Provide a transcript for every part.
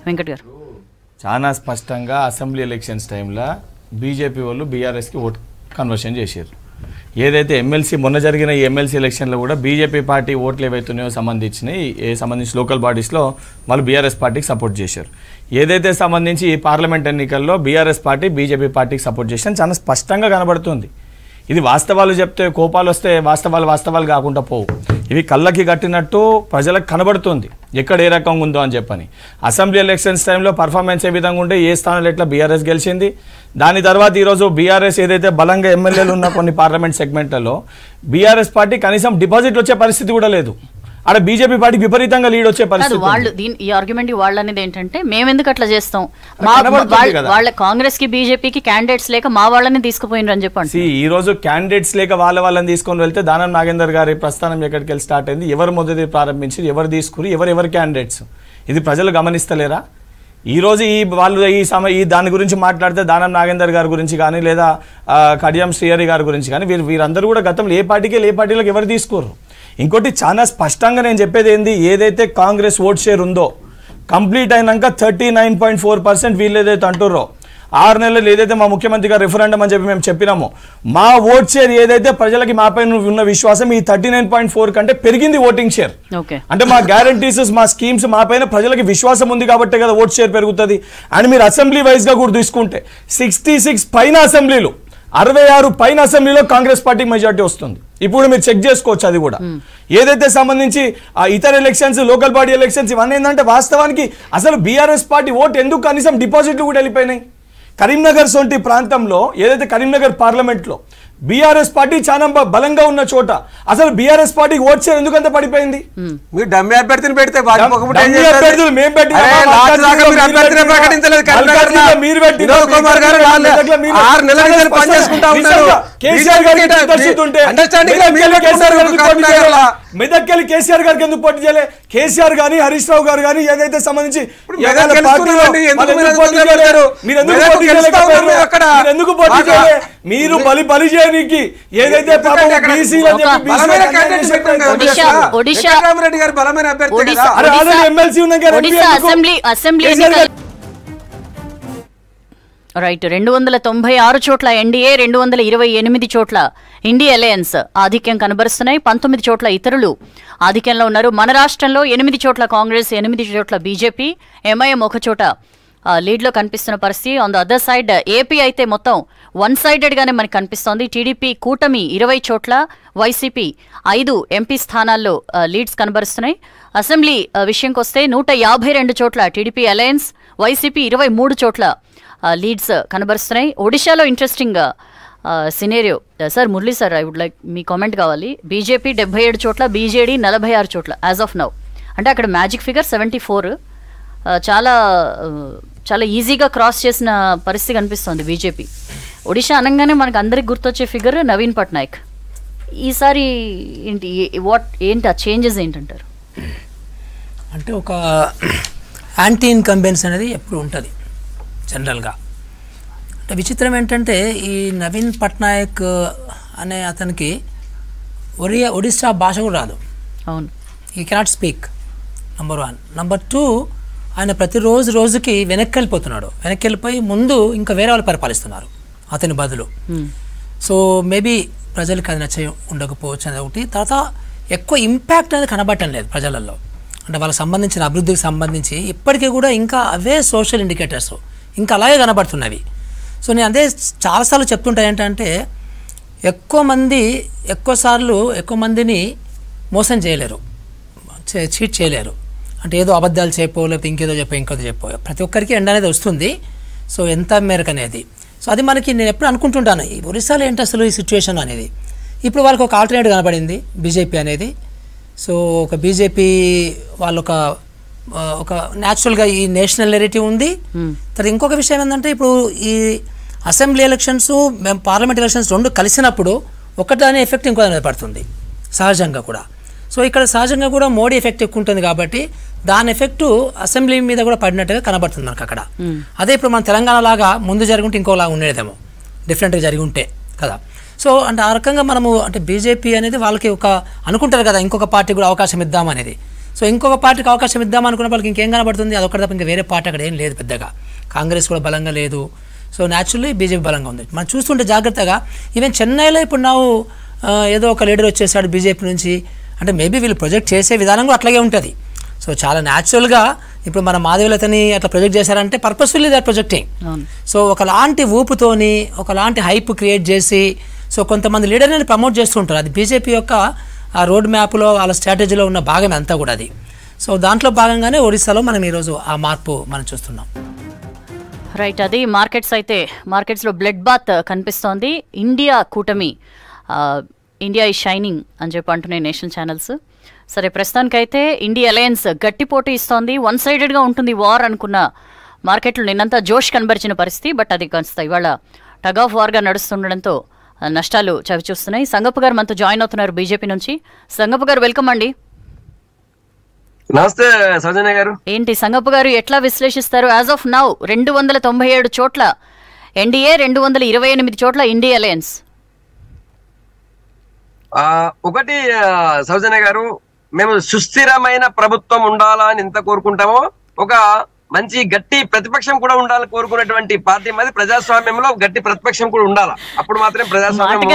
వెంకట్ గారు. చాలా స్పష్టంగా అసెంబ్లీ ఎలక్షన్స్ టైంలో బీజేపీ వాళ్ళు బీఆర్ఎస్కి ఓట్ కన్వర్షన్ చేశారు. ఏదైతే ఎమ్మెల్సీ మొన్న జరిగిన ఈ ఎమ్మెల్సీ ఎలక్షన్లో కూడా బీజేపీ పార్టీ ఓట్లు ఏవైతున్నాయో సంబంధించి లోకల్ బాడీస్లో వాళ్ళు బీఆర్ఎస్ పార్టీకి సపోర్ట్ చేశారు. ఏదైతే సంబంధించి ఈ పార్లమెంట్ ఎన్నికల్లో బీఆర్ఎస్ పార్టీ బీజేపీ పార్టీకి సపోర్ట్ చేసిన చాలా స్పష్టంగా కనబడుతుంది. ఇది వాస్తవాలు చెప్తే కోపాలు వస్తే వాస్తవాలు కాకుండా పోవు. ఇవి కళ్ళకి కట్టినట్టు ప్రజలకు కనబడుతుంది ఎక్కడ ఏ రకంగా ఉందో అని చెప్పని. అసెంబ్లీ ఎలక్షన్స్ టైంలో పర్ఫార్మెన్స్ ఏ విధంగా ఉంటే ఏ స్థానంలో ఎట్లా బీఆర్ఎస్ గెలిచింది. దాని తర్వాత ఈరోజు బీఆర్ఎస్ ఏదైతే బలంగా ఎమ్మెల్యేలు ఉన్న కొన్ని పార్లమెంట్ సెగ్మెంట్లలో బీఆర్ఎస్ పార్టీ కనీసం డిపాజిట్లు వచ్చే పరిస్థితి కూడా లేదు. అక్కడ బీజేపీ పార్టీకి విపరీతంగా లీడ్ వచ్చే పరిస్థితి. వాళ్ళు ఈ ఆర్గ్యుమెంట్ వాళ్ళు అనేది ఏంటంటే మేము ఎందుకు అట్లా చేస్తాం, వాళ్ళ కాంగ్రెస్ కి బీజేపీకి క్యాండిడేట్స్ లేక మా వాళ్ళని తీసుకుపోయినారు అని చెప్పండి. ఈ రోజు క్యాండిడేట్స్ లేక వాళ్ళని తీసుకొని వెళ్తే దానం నాగేందర్ గారి ప్రస్థానం ఎక్కడికి వెళ్ళి స్టార్ట్ అయింది, ఎవరు మొదటి ప్రారంభించి ఎవరు తీసుకుని ఎవరు క్యాండిడేట్స్, ఇది ప్రజలు గమనిస్తలేరా? ఈ రోజు దాని గురించి మాట్లాడితే దానం నాగేందర్ గారి గురించి కానీ లేదా కడియం శ్రీహరి గారి గురించి కానీ వీరందరూ కూడా గతంలో ఏ పార్టీలకు ఎవరు తీసుకోరు. ఇంకోటి చాలా స్పష్టంగా నేను చెప్పేది ఏంది, ఏదైతే కాంగ్రెస్ ఓట్ షేర్ ఉందో కంప్లీట్ అయినాక 39.4% వీళ్ళు ఏదైతే అంటుర్రో 6 నెలలు ఏదైతే మా ముఖ్యమంత్రి గారు రిఫరెండం అని చెప్పి మేము చెప్పినామో మా ఓట్ షేర్ ఏదైతే ప్రజలకి మాపై ఉన్న విశ్వాసం ఈ 39.4 కంటే పెరిగింది ఓటింగ్ షేర్. అంటే మా గ్యారంటీస్ మా స్కీమ్స్ మా పైన ప్రజలకి విశ్వాసం ఉంది కాబట్టి కదా ఓట్ షేర్ పెరుగుతుంది. అండ్ మీరు అసెంబ్లీ వైజ్ గా కూడా తీసుకుంటే 66 పైన అసెంబ్లీలు 66 పైన అసెంబ్లీలో కాంగ్రెస్ పార్టీకి మెజార్టీ వస్తుంది. ఇప్పుడు మీరు చెక్ చేసుకోవచ్చు. అది కూడా ఏదైతే సంబంధించి ఇతర ఎలక్షన్స్ లోకల్ బాడీ ఎలక్షన్స్ ఇవన్నీ ఏంటంటే వాస్తవానికి అసలు బీఆర్ఎస్ పార్టీ ఓటు ఎందుకు కనీసం డిపాజిట్లు కూడా వెళ్ళిపోయినాయి. కరీంనగర్ సొంటి ప్రాంతంలో ఏదైతే కరీంనగర్ పార్లమెంట్లో బీఆర్ఎస్ పార్టీ చాలా బలంగా ఉన్న చోట అసలు బీఆర్ఎస్ పార్టీకి ఓట్ షేర్ ఎందుకంత పడిపోయింది? మీరు డమ్మీ అభ్యర్థిని పెడితే మెదక్కెళ్ళి కేసీఆర్ గారికి ఎందుకు పోటీ చేయలే? కేసీఆర్ గానీ హరీష్ రావు గారు కానీ ఏదైతే సంబంధించి ఎందుకు పోటీ చేయలే? మీరు బలి చేయడానికి ఏదైతే రైట్ 296 చోట్ల ఎన్డీఏ 228 చోట్ల ఇండియా అలయన్స్ ఆధిక్యం కనబరుస్తున్నాయి. 19 చోట్ల ఇతరులు ఆధిక్యంలో ఉన్నారు. మన రాష్ట్రంలో 8 చోట్ల కాంగ్రెస్ 8 చోట్ల బీజేపీ ఎంఐఎం 1 చోట లీడ్లో కనిపిస్తున్న పరిస్థితి. On the other side AP అయితే మొత్తం 1 సైడెడ్ గానే మనకు కనిపిస్తోంది. టీడీపీ కూటమి 20 చోట్ల, వైసీపీ 5 ఎంపీ స్థానాల్లో లీడ్స్ కనబరుస్తున్నాయి. అసెంబ్లీ విషయంకి వస్తే 152 చోట్ల టీడీపీ అలయన్స్, వైసీపీ 23 చోట్ల లీడ్స్ కనబరుస్తున్నాయి. ఒడిశాలో interesting scenario. Sir Murali sir, I would like me comment కావాలి. బీజేపీ 77 చోట్ల, బీజేడీ 46 చోట్ల యాజ్ ఆఫ్ నౌ. అంటే అక్కడ మ్యాజిక్ ఫిగర్ 74 చాలా ఈజీగా క్రాస్ చేసిన పరిస్థితి కనిపిస్తుంది బీజేపీ. ఒడిషా అనగానే మనకు అందరికి గుర్తొచ్చే ఫిగర్ నవీన్ పట్నాయక్. ఈసారి ఏంటి ఆ చేంజెస్ ఏంటంటారు? అంటే ఒక యాంటీ ఇన్కంబెన్స్ అనేది ఎప్పుడు ఉంటుంది జనరల్గా. అంటే విచిత్రం ఏంటంటే ఈ నవీన్ పట్నాయక్ అనే అతనికి ఒడిస్సా భాష కూడా రాదు. అవును, ఈ కెనాట్ స్పీక్. నంబర్ 1. నంబర్ 2, ఆయన రోజుకి వెనక్కి వెళ్ళిపోయి ముందు ఇంకా వేరే వాళ్ళు పరిపాలిస్తున్నారు అతని బదులు. సో మేబీ ప్రజలకు అది నచ్చ ఉండకపోవచ్చు అనేది ఒకటి. తర్వాత ఎక్కువ ఇంపాక్ట్ అనేది కనబడటం లేదు ప్రజలలో. అంటే వాళ్ళకి సంబంధించిన అభివృద్ధికి సంబంధించి ఇప్పటికీ కూడా ఇంకా అవే సోషల్ ఇండికేటర్స్ ఇంకా అలాగే కనబడుతున్నవి. సో నేను అదే చాలాసార్లు చెప్తుంటా ఏంటంటే ఎక్కువ మందిని మోసం చేయలేరు, చీట్ చేయలేరు. అంటే ఏదో అబద్ధాలు చెప్పో లేకపోతే ఇంకేదో చెప్పో ప్రతి ఒక్కరికి ఎండ అనేది వస్తుంది. సో ఎంత మేరకు అనేది. సో అది మనకి నేను ఎప్పుడు అనుకుంటుంటాను ఈ ఒరిస్సాలో ఏంటి అసలు ఈ సిచ్యువేషన్ అనేది. ఇప్పుడు వాళ్ళకి ఒక ఆల్టర్నేట్ కనబడింది బీజేపీ అనేది. సో ఒక బీజేపీ వాళ్ళు ఒక న్యాచురల్గా ఈ నేషనల్ నెరేటివ్ ఉంది. తర్వాత ఇంకొక విషయం ఏంటంటే ఇప్పుడు ఈ అసెంబ్లీ ఎలక్షన్స్ పార్లమెంట్ ఎలక్షన్స్ 2 కలిసినప్పుడు ఒకదాని ఎఫెక్ట్ ఇంకో దాని మీద పడుతుంది సహజంగా కూడా. సో ఇక్కడ సహజంగా కూడా మోడీ ఎఫెక్ట్ ఎక్కువ ఉంటుంది కాబట్టి దాని ఎఫెక్టు అసెంబ్లీ మీద కూడా పడినట్టుగా కనబడుతుంది మనకు అక్కడ. అదే ఇప్పుడు మన తెలంగాణ లాగా ముందు జరుగుంటే ఇంకోలాగా ఉండేదేమో, డిఫరెంట్గా జరిగి ఉంటే కదా. సో అంటే ఆ రకంగా మనము అంటే బీజేపీ అనేది వాళ్ళకి అనుకుంటారు కదా ఇంకొక పార్టీ కూడా అవకాశం ఇద్దామనేది. సో ఇంకొక పార్టీకి అవకాశం ఇద్దాం అనుకున్న వాళ్ళకి ఇంకేం కనబడుతుంది, అదొకటి తప్ప ఇంకా వేరే పార్టీ అక్కడ ఏం లేదు పెద్దగా. కాంగ్రెస్ కూడా బలంగా లేదు, సో న్యాచురల్లీ బీజేపీ బలంగా ఉంది. మనం చూస్తుంటే జాగ్రత్తగా ఈవెన్ చెన్నైలో ఇప్పుడు ನಾವು ఏదో ఒక లీడర్ వచ్చేసాడు బీజేపీ నుంచి అంటే మేబీ వీళ్ళు ప్రొజెక్ట్ చేసే విధానం కూడా అట్లాగే ఉంటుంది. సో చాలా న్యాచురల్గా ఇప్పుడు మన మాధవీలతని అట్లా ప్రొజెక్ట్ చేశారంటే purposefully they are projecting. So ఒకలాంటి ఊపుతోని ఒకలాంటి హైప్ క్రియేట్ చేసి సో కొంతమంది లీడర్ని ప్రమోట్ చేస్తుంటారు. అది బీజేపీ యొక్క ఆ రోడ్ మ్యాప్లో వాళ్ళ స్ట్రాటజీలో ఉన్న భాగమే అంతా కూడా అది. సో దాంట్లో భాగంగానే ఒడిశాలో మనం ఈరోజు ఆ మార్పు మనం చూస్తున్నాం. రైట్, అది మార్కెట్స్లో బ్లడ్ బాత్ కనిపిస్తోంది. ఇండియా కూటమి, ఇండియా ఈ షైనింగ్ అని చెప్పి అంటున్నాయి నేషనల్ ఛానల్స్. సరే, ప్రస్తుతానికైతే ఇండియా అలయన్స్ గట్టి పోటీ ఇస్తోంది. వన్ సైడెడ్గా ఉంటుంది వార్ అనుకున్న మార్కెట్లు నిన్నంతా జోష్ కనబరిచిన పరిస్థితి. బట్ అది కాస్త ఇవాళ టగ్ ఆఫ్ వార్గా నడుస్తుండడంతో నష్టాలు చవిచూస్తున్నాయి. సంగప్ప గారు మనతో జాయిన్ అవుతున్నారు బీజేపీ నుంచి. సంగప్ప గారు వెల్కమ్ అండి. నమస్తే సౌజన్య గారు. ఏంటి సంగప్ప గారు ఎట్లా విశ్లేషిస్తారు? యాజ్ ఆఫ్ నౌ 297 చోట్ల ఎన్డీఏ, 228 చోట్ల ఇండియా అలయన్స్. ఒకటి సౌజన్య గారు, మేము సుస్థిరమైన ప్రభుత్వం ఉండాలని ఎంత కోరుకుంటామో ఒక మంచి గట్టి ప్రతిపక్షం కూడా ఉండాలని కోరుకునేటువంటి పార్టీ మాది. ప్రజాస్వామ్యంలో గట్టి ప్రతిపక్షం కూడా ఉండాలా, అప్పుడు మాత్రమే ప్రజాస్వామ్యం.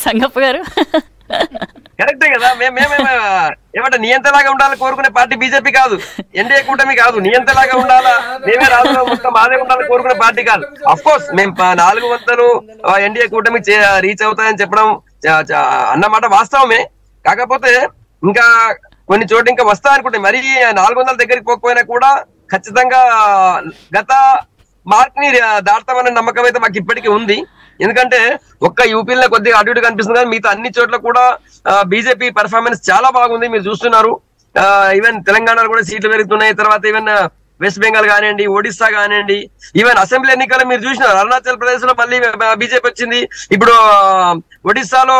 సంగప్ప గారు కరెక్టే కదా. ఏమంటే నియంతలాగా ఉండాలని కోరుకునే పార్టీ బీజేపీ కాదు, ఎన్డీఏ కూటమి కాదు. నియంతలాగా ఉండాలా, మేమే రాజులో మొత్తం మాదే ఉండాలని కోరుకునే పార్టీ కాదు. అఫ్ కోర్స్ మేము 400 ఎన్డీఏ కూటమి రీచ్ అవుతాయని చెప్పడం అన్నమాట వాస్తవమే. కాకపోతే ఇంకా కొన్ని చోట్ల ఇంకా వస్తా అనుకుంటే మరి 400 దగ్గరికి పోకపోయినా కూడా ఖచ్చితంగా గత మార్క్ ని దాటుతామనే నమ్మకం అయితే మాకు ఇప్పటికీ ఉంది. ఎందుకంటే ఒక్క యూపీలో కొద్దిగా అటు ఇటు కనిపిస్తుంది కానీ మిగతా అన్ని చోట్ల కూడా బీజేపీ పర్ఫార్మెన్స్ చాలా బాగుంది, మీరు చూస్తున్నారు. ఈవెన్ తెలంగాణలో కూడా సీట్లు పెరుగుతున్నాయి. తర్వాత ఈవెన్ వెస్ట్ బెంగాల్ కానివ్వండి, ఒడిస్సా కానివ్వండి, ఈవెన్ అసెంబ్లీ ఎన్నికలు మీరు చూసినారు. అరుణాచల్ ప్రదేశ్ లో మళ్ళీ బీజేపీ వచ్చింది. ఇప్పుడు ఒడిస్సాలో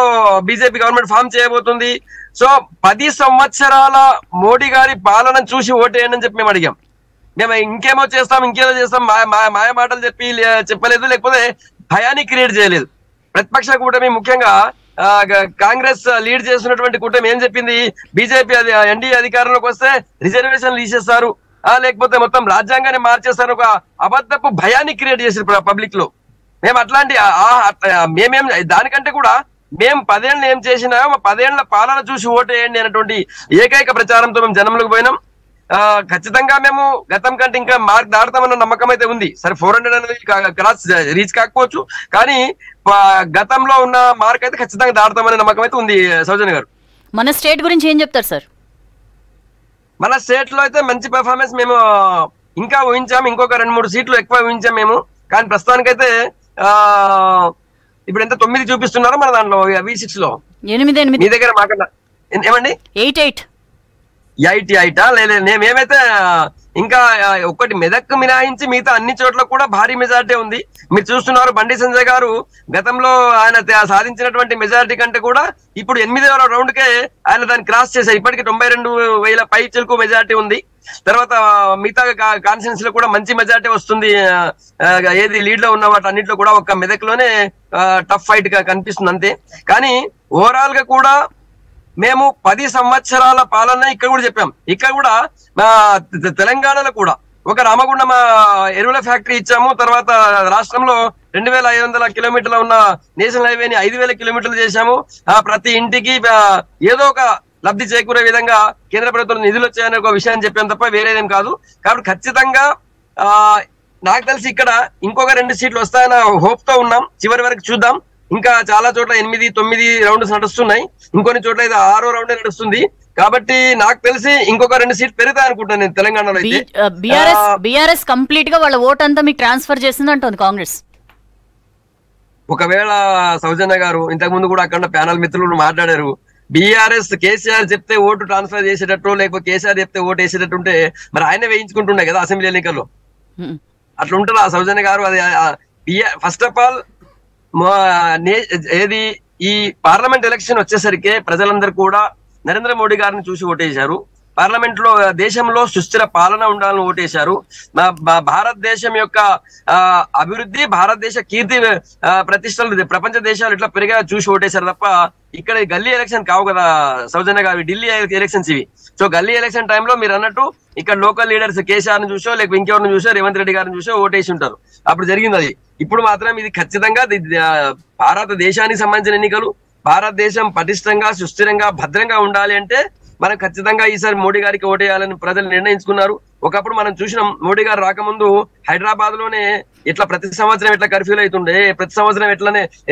బీజేపీ గవర్నమెంట్ ఫామ్ చేయబోతుంది. సో 10 సంవత్సరాల మోడీ గారి పాలన చూసి ఓటేయండి అని చెప్పి మేము అడిగాం. మేము ఇంకేమో చేస్తాం, ఇంకేదో చేస్తాం, మాయ మాటలు చెప్పలేదు, లేకపోతే భయాన్ని క్రియేట్ చేయలేదు. ప్రతిపక్ష కూటమి ముఖ్యంగా కాంగ్రెస్ లీడ్ చేస్తున్నటువంటి కూటమి ఏం చెప్పింది, బీజేపీ ఎన్డీఏ అధికారంలోకి వస్తే రిజర్వేషన్లు తీసేస్తారు, లేకపోతే మొత్తం రాజ్యాంగాన్ని మార్చేస్తారు, ఒక అబద్ధపు భయాన్ని క్రియేట్ చేసారు పబ్లిక్ లో. మేము అట్లాంటి మేమేం దానికంటే కూడా మేము 10 ఏళ్ళు ఏం చేసినా 10 ఏళ్ల పాలన చూసి ఓటేయండి అనేటువంటి ఏకైక ప్రచారంతో మేము జనంలోకి పోయినాం. ఖచ్చితంగా మేము గతం కంటే ఇంకా మార్క్ దాడతామన్న నమ్మకం అయితే ఉంది. సరే 400 అనేది క్రాస్ రీచ్ కాకపోవచ్చు, కానీ గతంలో ఉన్న మార్క్ అయితే ఖచ్చితంగా దాడతామనే నమ్మకం అయితే ఉంది. సౌజన్య గారు, మన స్టేట్ గురించి ఏం చెప్తారు సార్? మన స్టేట్ లో అయితే మంచి పెర్ఫార్మెన్స్ మేము ఇంకా ఊహించాము, ఇంకొక 2-3 సీట్లు ఎక్కువ ఊహించాం మేము. కానీ ప్రస్తుతానికైతే ఇప్పుడు ఎంత 9 చూపిస్తున్నారో మన దాంట్లో V6 లో 8 మీ దగ్గర మాకన్నా ఏమండి 8 లేదు. మేమైతే ఇంకా ఒకటి మెదక్ మినాయించి మిగతా అన్ని చోట్ల కూడా భారీ మెజార్టీ ఉంది. మీరు చూస్తున్నారు బండి సంజయ్ గారు గతంలో ఆయన సాధించినటువంటి మెజారిటీ కంటే కూడా ఇప్పుడు 8వ రౌండ్ కే ఆయన దాన్ని క్రాస్ చేశారు. ఇప్పటికి 92,000 పై చిలుకు మెజార్టీ ఉంది. తర్వాత మిగతా కాన్స్టిట్యూన్సీ లో కూడా మంచి మెజార్టీ వస్తుంది. ఏది లీడ్ లో ఉన్న వాటి అన్నింటిలో కూడా ఒక్క మెదక్ లోనే టఫ్ ఫైట్ గా కనిపిస్తుంది అంతే. కానీ ఓవరాల్ గా కూడా మేము 10 సంవత్సరాల పాలన ఇక్కడ కూడా చెప్పాం. ఇక్కడ కూడా తెలంగాణలో కూడా ఒక రామగుండం ఎరువుల ఫ్యాక్టరీ ఇచ్చాము. తర్వాత రాష్ట్రంలో 2,500 కిలోమీటర్లు ఉన్న నేషనల్ హైవేని 5,000 కిలోమీటర్లు చేశాము. ప్రతి ఇంటికి ఏదో ఒక లబ్ధి చేకూరే విధంగా కేంద్ర ప్రభుత్వం నిధులు వచ్చాయనే ఒక విషయాన్ని చెప్పాం తప్ప వేరేదేం కాదు. కాబట్టి ఖచ్చితంగా నాకు తెలిసి ఇక్కడ ఇంకొక 2 సీట్లు వస్తాయన్న హోప్ తో ఉన్నాం. చివరి వరకు చూద్దాం. ఇంకా చాలా చోట్ల 8-9 రౌండ్స్ నడుస్తున్నాయి, ఇంకొన్ని చోట్ల అయితే 6వ రౌండ్ నడుస్తుంది. కాబట్టి నాకు తెలిసి ఇంకొక 2 సీట్లు పెరుగుతాయి అనుకుంటాను నేను తెలంగాణలో అయితే. బీఆర్ఎస్ కంప్లీట్ గా వాళ్ళ ఓట్ అంతా మీకు ట్రాన్స్ఫర్ చేసింది అంటుంది కాంగ్రెస్. ఒకవేళ సౌజన్య గారు ఇంతకు ముందు కూడా అక్కడ ప్యానల్ మిత్రులు మాట్లాడారు, బీఆర్ఎస్ కేసీఆర్ చెప్తే ఓటు ట్రాన్స్ఫర్ చేసేటట్టు లేకపోతే కేసీఆర్ చెప్తే ఓటు వేసేటట్టు ఉంటే మరి ఆయన వేయించుకుంటుండే కదా అసెంబ్లీ ఎన్నికల్లో. అట్లా ఉంటుందా సౌజన్య గారు? అది ఫస్ట్ ఆఫ్ ఆల్ ఏది ఈ పార్లమెంట్ ఎలక్షన్ వచ్చేసరికి ప్రజలందరూ కూడా నరేంద్ర మోడీ గారిని చూసి ఓటేశారు. పార్లమెంట్ లో దేశంలో సుస్థిర పాలన ఉండాలని ఓటేశారు. భారతదేశం యొక్క అభివృద్ధి, భారతదేశ కీర్తి ప్రతిష్టలు ప్రపంచ దేశాలు ఇట్లా పెరిగా చూసి ఓటేశారు తప్ప ఇక్కడ గల్లీ ఎలక్షన్ కావు కదా సౌజన్య గారు, ఢిల్లీ ఎలక్షన్స్ ఇవి. సో గల్లీ ఎలక్షన్ టైంలో మీరు అన్నట్టు ఇక్కడ లోకల్ లీడర్స్ కేసీఆర్ ని చూసో లేకపోతే ఇంకెవరిని చూసో రేవంత్ రెడ్డి గారిని చూసో ఓటేసి ఉంటారు. అప్పుడు జరిగింది అది. ఇప్పుడు మాత్రం ఇది ఖచ్చితంగా భారతదేశానికి సంబంధించిన ఎన్నికలు. భారతదేశం పటిష్టంగా, సుస్థిరంగా, భద్రంగా ఉండాలి అంటే మనం ఖచ్చితంగా ఈసారి మోడీ గారికి ఓటేయాలని ప్రజలు నిర్ణయించుకున్నారు. ఒకప్పుడు మనం చూసినాం, మోడీ గారు రాకముందు హైదరాబాద్ లోనే ఇట్లా ప్రతి సంవత్సరం ఎట్లా కర్ఫ్యూలు అవుతుండే, ప్రతి సంవత్సరం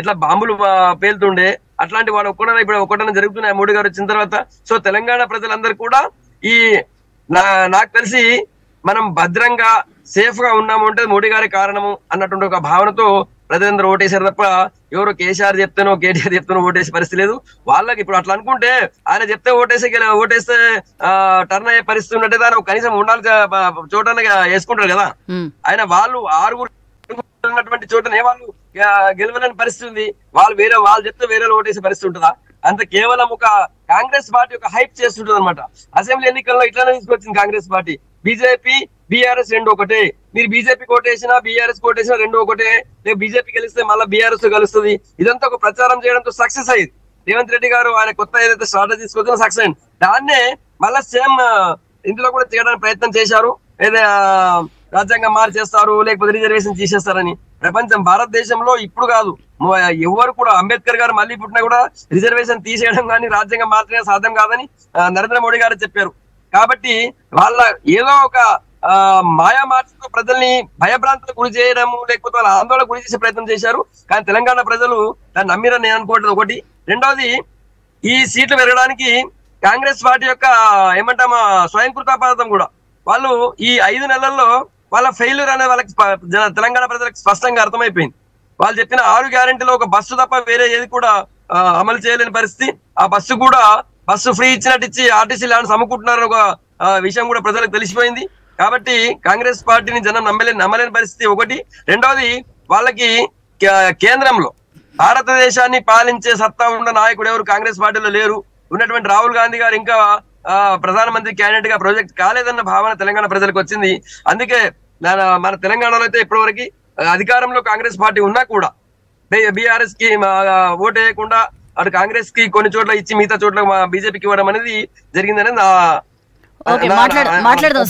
ఎట్లా బాంబులు పేలుతుండే, అట్లాంటి వాళ్ళు ఇప్పుడు ఒకటన జరుగుతున్నాయి మోడీ గారు వచ్చిన తర్వాత. సో తెలంగాణ ప్రజలందరూ కూడా ఈ నాకు తెలిసి మనం భద్రంగా సేఫ్ గా ఉన్నాము అంటే మోడీ గారి కారణము అన్నటువంటి ఒక భావనతో ప్రజలందరూ ఓటేశారు తప్ప ఎవరో కేసీఆర్ చెప్తానో కేటీఆర్ చెప్తానో ఓటేసే పరిస్థితి లేదు. వాళ్ళకి ఇప్పుడు అట్లా అనుకుంటే ఆయన చెప్తే ఓటేస్తే టర్న్ అయ్యే పరిస్థితి ఉన్నట్టే దాన్ని కనీసం ఉండాలి చోటనే వేసుకుంటారు కదా. ఆయన వాళ్ళు 6 ఉన్నటువంటి చోటనే వాళ్ళు గెలవలేని పరిస్థితి ఉంది. వాళ్ళు చెప్తే వేరే ఓటేసే పరిస్థితి ఉంటుందా? అంత కేవలం ఒక కాంగ్రెస్ పార్టీ ఒక హైప్ చేస్తుంటది అనమాట. అసెంబ్లీ ఎన్నికల్లో ఇట్లానే తీసుకొచ్చింది కాంగ్రెస్ పార్టీ. బీజేపీ బీఆర్ఎస్ రెండు ఒకటే, మీరు బీజేపీ కోటేసినా బీఆర్ఎస్ కోటేసినా రెండు ఒకటే, లేదు బీజేపీ గెలిస్తే మళ్ళీ బీఆర్ఎస్ కలుస్తుంది. ఇదంతా ఒక ప్రచారం చేయడంతో సక్సెస్ అయ్యింది. రేవంత్ రెడ్డి గారు ఆయన కొత్త ఏదైతే స్ట్రాటజీ తీసుకొచ్చినా సక్సెస్ అయింది. దాన్నే మళ్ళా సేమ్ ఇందులో కూడా చేయడానికి ప్రయత్నం చేశారు. ఏదో రాజ్యాంగం మార్చేస్తారు లేకపోతే రిజర్వేషన్ తీసేస్తారని. ప్రపంచం భారతదేశంలో ఇప్పుడు కాదు, ఎవరు కూడా అంబేద్కర్ గారు మళ్ళీ పుట్టినా కూడా రిజర్వేషన్ తీసేయడం కానీ రాజ్యాంగం మార్చడం సాధ్యం కాదని నరేంద్ర మోడీ గారు చెప్పారు. కాబట్టి వాళ్ళ ఏదో ఒక మాయా మార్చుతో ప్రజల్ని భయభ్రాంతులకు గురి చేయడము లేకపోతే వాళ్ళ ఆందోళన గురి చేసే ప్రయత్నం చేశారు. కానీ తెలంగాణ ప్రజలు దాన్ని నమ్మిరని నేను అనుకోవట్లేదు ఒకటి. రెండవది, ఈ సీట్లు పెరగడానికి కాంగ్రెస్ పార్టీ యొక్క ఏమంటామా స్వయంకృతాపాదం కూడా. వాళ్ళు ఈ 5 నెలల్లో వాళ్ళ ఫెయిల్యూర్ అనేది వాళ్ళకి తెలంగాణ ప్రజలకు స్పష్టంగా అర్థమైపోయింది. వాళ్ళు చెప్పిన 6 గ్యారెంటీలో ఒక బస్సు తప్ప వేరే ఏది కూడా అమలు చేయలేని పరిస్థితి. ఆ బస్సు ఫ్రీ ఇచ్చినట్టు ఇచ్చి ఆర్టీసీ ల్యాండ్ సమకూరుతున్నారని ఒక విషయం కూడా ప్రజలకు తెలిసిపోయింది. కాబట్టి కాంగ్రెస్ పార్టీని జనం నమ్మలేని పరిస్థితి ఒకటి. రెండవది, వాళ్ళకి కేంద్రంలో భారతదేశాన్ని పాలించే సత్తా ఉన్న నాయకుడు ఎవరు కాంగ్రెస్ పార్టీలో లేరు. ఉన్నటువంటి రాహుల్ గాంధీ గారు ఇంకా ప్రధానమంత్రి క్యాండిడేట్ గా ప్రాజెక్ట్ కాలేదన్న భావన తెలంగాణ ప్రజలకు వచ్చింది. అందుకే మన తెలంగాణలో అయితే ఇప్పటివరకు అధికారంలో కాంగ్రెస్ పార్టీ ఉన్నా కూడా బీఆర్ఎస్ కి ఓటు వేయకుండా అటు కాంగ్రెస్ కి కొన్ని చోట్ల ఇచ్చి మిగతా చోట్ల బీజేపీకి ఇవ్వడం అనేది జరిగిందనేది మాట్లాడదాం.